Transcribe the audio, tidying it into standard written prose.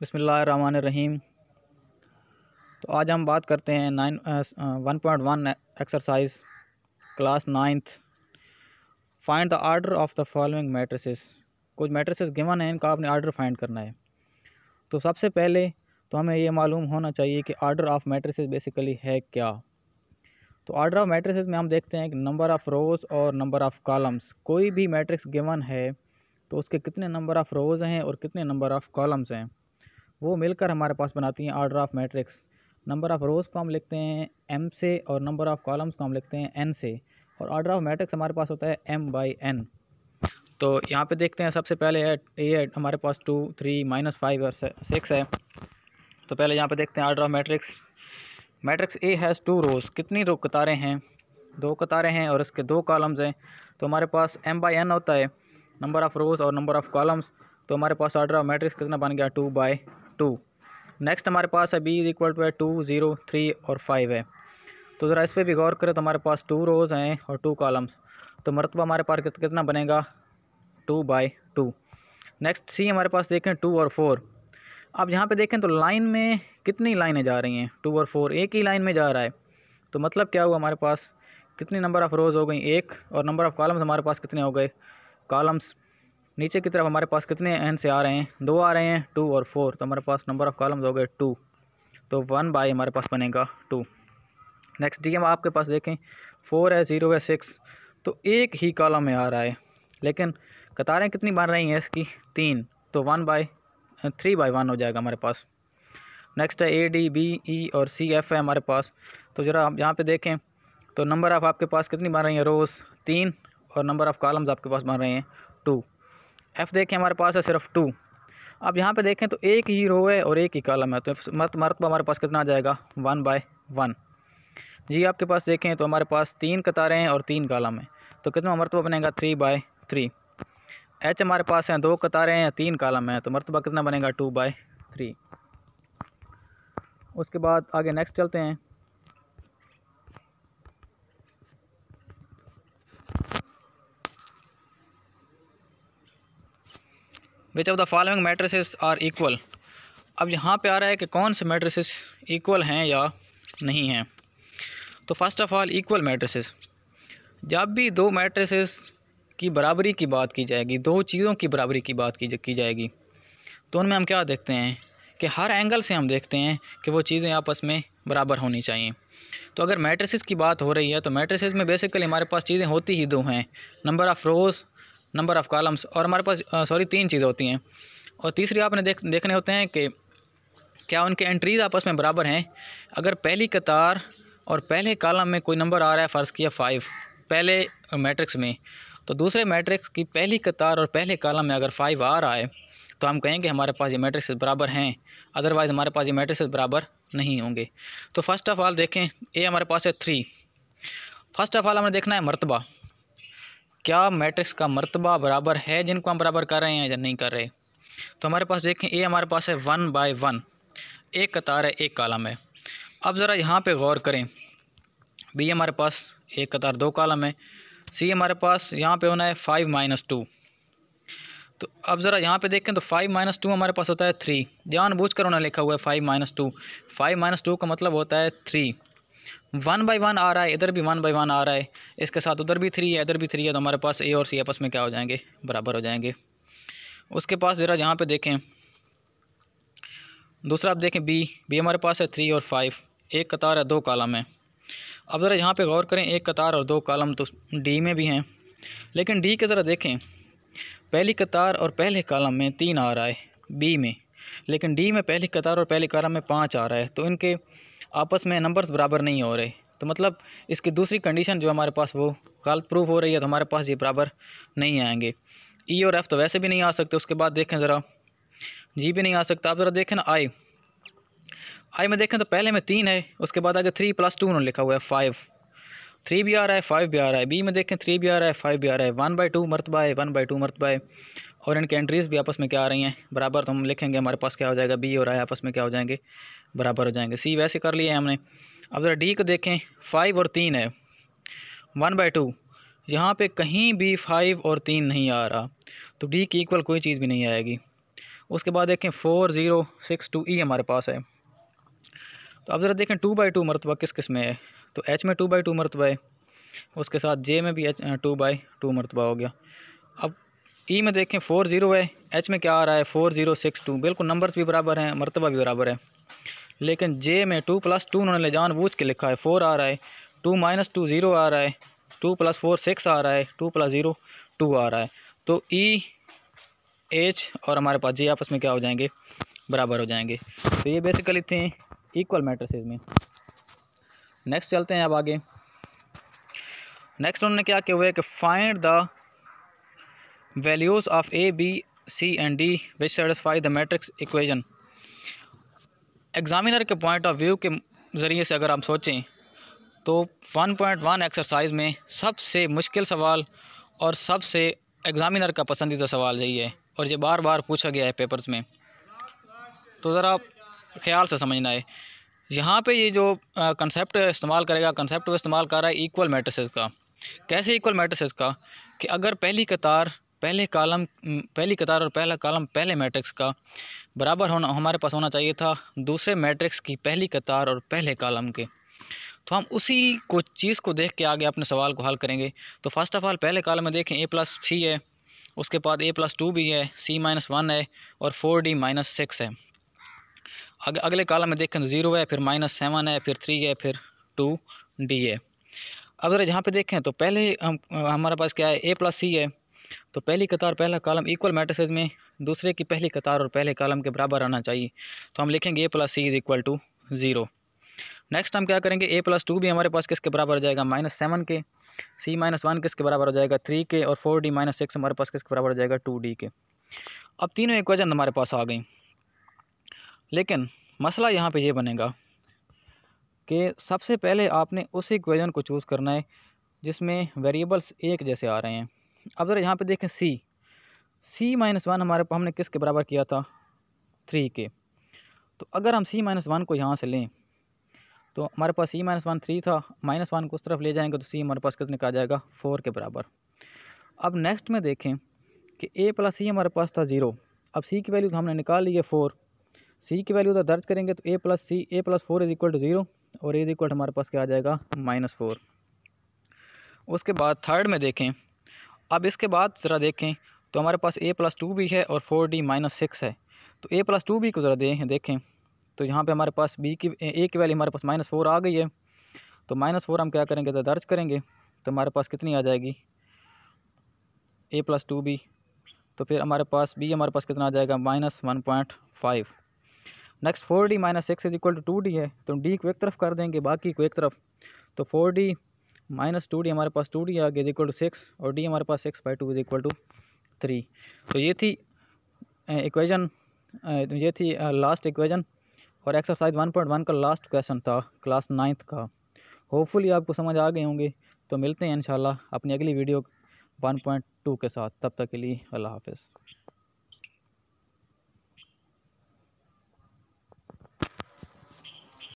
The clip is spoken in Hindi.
बिस्मिल्लाहिर्रहमानिर्रहीम। तो आज हम बात करते हैं 1.1 exercise class 9th। Find the order of the following matrices. कुछ मैट्रिसेस गिवन है, इनका आपने आर्डर फाइंड करना है। तो सबसे पहले तो हमें ये मालूम होना चाहिए कि आर्डर ऑफ मैट्रिसेस बेसिकली है क्या। तो आर्डर ऑफ मैट्रिसेस में हम देखते हैं कि नंबर ऑफ़ रोज़ और नंबर ऑफ़ कॉलम्स। कोई भी मैट्रिक्स गिवन है तो उसके कितने नंबर ऑफ़ रोज़ हैं और कितने नंबर ऑफ़ कॉलम्स हैं, वो मिलकर हमारे पास बनाती हैं order of matrix. Number of rows को हम लिखते हैं m से और नंबर ऑफ़ कॉलम्स को हम लिखते हैं n से, और आर्डर ऑफ मैट्रिक्स हमारे पास होता है m/n। तो यहाँ पे देखते हैं, सबसे पहले है ए हमारे पास 2, 3, -5 और 6 है। तो पहले यहाँ पे देखते हैं order of matrix. Matrix A has 2 रोज़। कितनी रो कतारें हैं? 2 कतारें हैं और इसके 2 कॉलम्स हैं। तो हमारे पास m/n होता है नंबर ऑफ़ रोज़ और नंबर ऑफ़ कॉलम्स। तो हमारे पास आर्डर ऑफ मैट्रिक्स कितना बन गया? 2/2। नेक्स्ट हमारे पास है b = 2, 0, 3 और 5 है। तो ज़रा इस पर भी गौर करें तो हमारे पास 2 रोज़ हैं और 2 कॉलम्स। तो मरतबा हमारे पास कितना बनेगा? 2/2। नेक्स्ट सी हमारे पास देखें 2 और 4। अब यहाँ पे देखें तो लाइन में कितनी लाइनें जा रही हैं? 2 और 4 एक ही लाइन में जा रहा है। तो मतलब क्या हुआ, हमारे पास कितनी नंबर ऑफ़ रोज़ हो गई? 1। और नंबर ऑफ़ कॉलम्स हमारे पास कितने हो गए? कॉलम्स नीचे की तरफ हमारे पास कितने एन से आ रहे हैं? 2 आ रहे हैं, 2 और 4। तो हमारे पास नंबर ऑफ़ कॉलम्स हो गए 2। तो 1/ हमारे पास बनेगा 2। नेक्स्ट डी हम आपके पास देखें 4 है, 0 है, 6। तो एक ही कॉलम में आ रहा है, लेकिन कतारें कितनी बन रही हैं इसकी? 3। तो 3/1 हो जाएगा हमारे पास। नेक्स्ट है ए, डी, बी, ई और सी, एफ है हमारे पास। तो ज़रा आप यहाँ पे देखें तो नंबर ऑफ़ आपके पास कितनी बन रही है? रोज़ 3 और नंबर ऑफ़ कॉलम्स आपके पास बन रहे हैं 2। एफ़ देखें हमारे पास है सिर्फ 2। अब यहाँ पे देखें तो एक ही रो है और एक ही कॉलम है, तो मरतबा हमारे पास कितना आ जाएगा? 1/1। जी आपके पास देखें तो हमारे पास 3 कतारें हैं और 3 कॉलम हैं, तो कितना मरतबा बनेगा? 3/3। एच हमारे पास हैं 2 कतारें हैं, 3 कॉलम हैं, तो मरतबा कितना बनेगा? 2/3। उसके बाद आगे नेक्स्ट चलते हैं। Which of the following matrices are equal. अब यहाँ पे आ रहा है कि कौन से मैट्रिसेस इक्वल हैं या नहीं हैं। तो first of all equal matrices, जब भी 2 मैट्रिसेस की बराबरी की बात की जाएगी, 2 चीज़ों की बराबरी की बात की जाएगी, तो उनमें हम क्या देखते हैं कि हर एंगल से हम देखते हैं कि वो चीज़ें आपस में बराबर होनी चाहिए। तो अगर मैट्रिसेस की बात हो रही है तो मैट्रिसेस में बेसिकली हमारे पास चीज़ें होती ही 2 हैं, number of rows, number of columns, और हमारे पास 3 चीज़ें होती हैं। और तीसरी आपने देखने होते हैं कि क्या उनके एंट्रीज़ आपस में बराबर हैं। अगर पहली कतार और पहले कॉलम में कोई नंबर आ रहा है, फ़र्ज़ किया 5 पहले मैट्रिक्स में, तो दूसरे मैट्रिक्स की पहली कतार और पहले कॉलम में अगर 5 आ रहा है तो हम कहेंगे हमारे पास ये मैट्रिक्स बराबर हैं, अदरवाइज़ हमारे पास ये मैट्रिक्स बराबर नहीं होंगे। तो फर्स्ट ऑफ़ ऑल देखें, ए हमारे पास है 3। फर्स्ट ऑफ़ ऑल हमें देखना है मरतबा, क्या मैट्रिक्स का मरतबा बराबर है जिनको हम बराबर कर रहे हैं या नहीं कर रहे। तो हमारे पास देखें ए हमारे पास है 1/1, एक कतार है, एक कॉलम है। अब ज़रा यहाँ पे गौर करें, बी हमारे पास एक कतार 2 कॉलम है, सी हमारे पास यहाँ पे होना है 5 - 2। तो अब ज़रा यहाँ पे देखें तो 5 - 2 हमारे पास होता है 3। जानबूझकर उन्होंने लिखा हुआ है 5 - 2। 5 - 2 का मतलब होता है 3। 1/1 आ रहा है, इधर भी 1/1 आ रहा है, इसके साथ उधर भी 3 है, इधर भी 3 है, तो हमारे पास ए और सी आपस में क्या हो जाएंगे? बराबर हो जाएंगे। उसके पास ज़रा यहाँ पे देखें दूसरा, आप देखें बी हमारे पास है 3 और 5, एक कतार है, 2 कॉलम है। अब ज़रा यहाँ पे गौर करें, एक कतार और 2 कॉलम तो डी में भी हैं, लेकिन डी के ज़रा देखें, पहली कतार और पहले कॉलम में 3 आ रहा है बी में, लेकिन डी में पहली कतार और पहले कॉलम में 5 आ रहा है, तो इनके आपस में नंबर्स बराबर नहीं हो रहे। तो मतलब इसकी दूसरी कंडीशन जो हमारे पास वो गलत प्रूफ हो रही है, तो हमारे पास ये बराबर नहीं आएंगे। ई और एफ़ तो वैसे भी नहीं आ सकते। उसके बाद देखें ज़रा जी भी नहीं आ सकता। आप ज़रा देखें ना आई में देखें तो पहले में 3 है, उसके बाद आगे 3 + 2 उन्होंने लिखा हुआ है 5। 3 भी आ रहा है, 5 भी आ रहा है। बी में देखें 3 भी आ रहा है, 5 भी आ रहा है। 1/2 मरतबा है, 1/2 मरतबा है, और इनके एंट्रीज़ भी आपस में क्या आ रही हैं? बराबर। तो हम लिखेंगे हमारे पास क्या हो जाएगा? बी और आई आपस में क्या हो जाएंगे? बराबर हो जाएंगे। सी वैसे कर लिया है हमने। अब ज़रा डी को देखें, 5 और 3 है, 1/2, यहाँ पे कहीं भी 5 और 3 नहीं आ रहा, तो डी की इक्वल कोई चीज़ भी नहीं आएगी। उसके बाद देखें 4062E हमारे पास है। तो अब ज़रा देखें 2/2 मरतबा किस किस में है। तो H में 2/2 मरतबा है, उसके साथ J में भी 2/2 मरतबा हो गया। अब E में देखें 40 है, H में क्या आ रहा है 4062, बिल्कुल नंबर्स भी बराबर हैं, मरतबा भी बराबर है। लेकिन J में 2 + 2 उन्होंने जानबूझ के लिखा है, 4 आ रहा है, 2 - 2 0 आ रहा है, 2 + 4 6 आ रहा है, 2 + 0 2 आ रहा है। तो E H और हमारे पास J आपस में क्या हो जाएंगे, बराबर हो जाएंगे। तो ये बेसिकली थे इक्वल मैट्रिसेस में। नेक्स्ट चलते हैं अब आगे। नेक्स्ट उन्होंने क्या किया हुआ है कि find the values of A, B, C and D which satisfy the matrix equation. Examiner के पॉइंट ऑफ व्यू के ज़रिए से अगर हम सोचें तो 1.1 एक्सरसाइज में सबसे मुश्किल सवाल और सबसे एग्ज़ामिनर का पसंदीदा सवाल यही है, और ये बार बार पूछा गया है पेपर्स में। तो ज़रा ख्याल से समझना है। यहाँ पे ये जो कंसेप्ट इस्तेमाल करेगा, कंसेप्ट वो इस्तेमाल कर रहा है इक्वल मैट्रिसेस का। कैसे इक्वल मैट्रिसेस का, कि अगर पहली कतार और पहला कॉलम पहले मैट्रिक्स का बराबर होना हमारे पास होना चाहिए था दूसरे मैट्रिक्स की पहली कतार और पहले कॉलम के, तो हम उसी को चीज़ को देख के आगे अपने सवाल को हल करेंगे। तो फर्स्ट ऑफ़ ऑल पहले कॉलम में देखें A + C है, उसके बाद A + 2 भी है, C - 1 है और 4D - 6 है। अगले कॉलम में देखें तो 0 है, फिर -7 है, फिर 3 है, फिर 2D है। अब अगर यहाँ पे देखें तो पहले हमारे पास क्या है A + C है, तो पहली कतार पहला कॉलम इक्वल मैट्रिसेस में दूसरे की पहली कतार और पहले कॉलम के बराबर आना चाहिए। तो हम लिखेंगे A + C = 0। नेक्स्ट हम क्या करेंगे, A + 2 भी हमारे पास किसके बराबर हो जाएगा, -7 के, C - 1 किसके बराबर हो जाएगा 3 के, और 4D - 6 हमारे पास किसके बराबर हो जाएगा 2D के। अब तीनों इक्वेशन हमारे पास आ गई, लेकिन मसला यहाँ पे ये बनेगा कि सबसे पहले आपने उस इक्वेशन को चूज़ करना है जिसमें वेरिएबल्स एक जैसे आ रहे हैं। अब ज़रा यहाँ पे देखें C - 1 हमने किसके बराबर किया था 3 के। तो अगर हम C - 1 को यहाँ से लें तो हमारे पास C - 1 3 था, -1 को उस तरफ ले जाएंगे तो C हमारे पास कितने का आ जाएगा 4 के बराबर। अब नेक्स्ट में देखें कि A + C हमारे पास था 0। अब C की वैल्यू तो हमने निकाल ली है 4, C की वैल्यू तो दर्ज करेंगे तो A + 4 = 0 और A = हमारे पास क्या आ जाएगा -4। उसके बाद थर्ड में देखें, अब इसके बाद ज़रा देखें तो हमारे पास A + 2 भी है और 4D - 6 है। तो A + 2 भी को ज़रा देखें तो यहाँ पे हमारे पास A की वैल्यू हमारे पास -4 आ गई है। तो -4 हम क्या करेंगे तो दर्ज करेंगे, तो हमारे पास कितनी आ जाएगी A + 2 भी, तो फिर हमारे पास B हमारे पास कितना आ जाएगा -1.5। नेक्स्ट 4D - 6 = 2D है, तो D को एक तरफ कर देंगे, बाकी को एक तरफ। तो 4D - 2D हमारे पास 2D आ गया = 6 और D हमारे पास 6/2 = 3। तो ये थी इक्वेशन, ये थी लास्ट इक्वेशन और एक्सरसाइज 1.1 का लास्ट क्वेश्चन था क्लास 9th का। होपफुली आपको समझ आ गए होंगे। तो मिलते हैं इंशाल्लाह अपनी अगली वीडियो 1.2 के साथ। तब तक के लिए अल्लाह हाफ़िज़।